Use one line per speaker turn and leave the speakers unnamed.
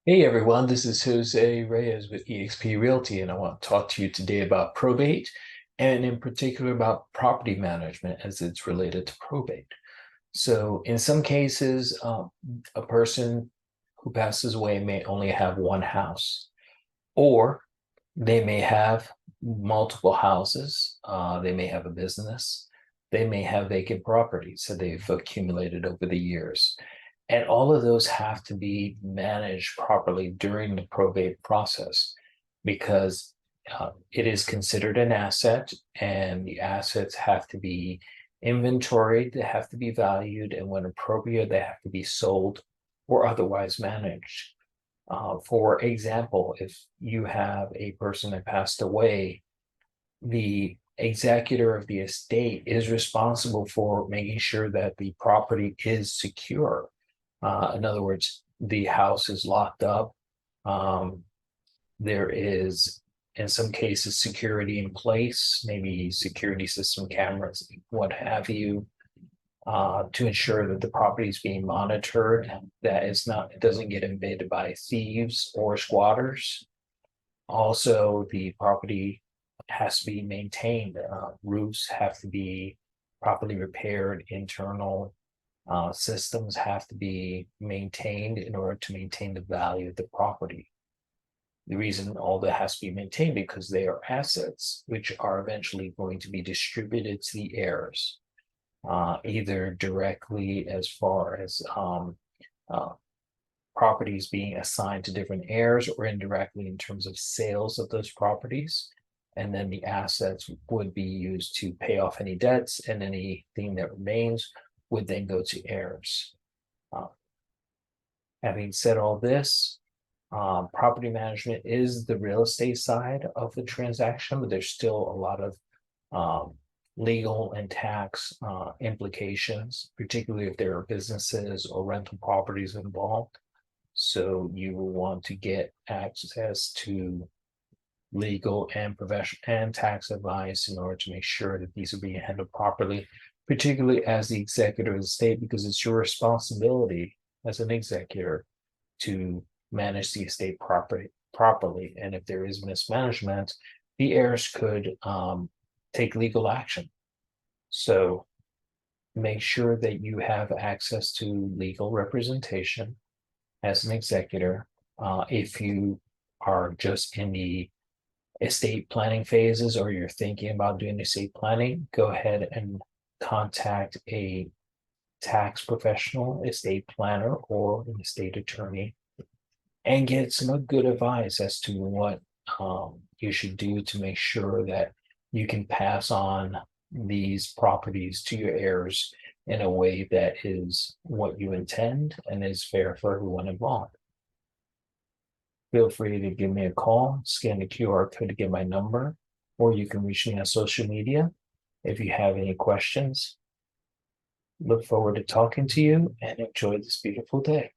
Hey everyone, this is Jose Reyes with eXp Realty, and I want to talk to you today about probate and in particular about property management as it's related to probate. So in some cases, a person who passes away may only have one house, or they may have multiple houses. They may have a business. They may have vacant properties that they've accumulated over the years. And all of those have to be managed properly during the probate process because it is considered an asset, and the assets have to be inventoried, they have to be valued, and when appropriate, they have to be sold or otherwise managed. For example, if you have a person that passed away, the executor of the estate is responsible for making sure that the property is secure. In other words, the house is locked up. There is, in some cases, security in place, maybe security system cameras, what have you, to ensure that the property is being monitored, that it doesn't get invaded by thieves or squatters. Also, the property has to be maintained. Roofs have to be properly repaired. Internal systems have to be maintained in order to maintain the value of the property. The reason all that has to be maintained because they are assets which are eventually going to be distributed to the heirs, either directly as far as properties being assigned to different heirs, or indirectly in terms of sales of those properties. And then the assets would be used to pay off any debts, and anything that remains would then go to heirs. Having said all this, property management is the real estate side of the transaction, but there's still a lot of legal and tax implications, particularly if there are businesses or rental properties involved. So you will want to get access to legal and professional and tax advice in order to make sure that these are being handled properly, particularly as the executor of the estate, because it's your responsibility as an executor to manage the estate properly. And if there is mismanagement, the heirs could take legal action. So make sure that you have access to legal representation as an executor. If you are just in the estate planning phases, or you're thinking about doing estate planning, go ahead and contact a tax professional, estate planner, or an estate attorney, and get some good advice as to what you should do to make sure that you can pass on these properties to your heirs in a way that is what you intend and is fair for everyone involved. Feel free to give me a call, scan the QR code to get my number, or you can reach me on social media if you have any questions. Look forward to talking to you, and enjoy this beautiful day.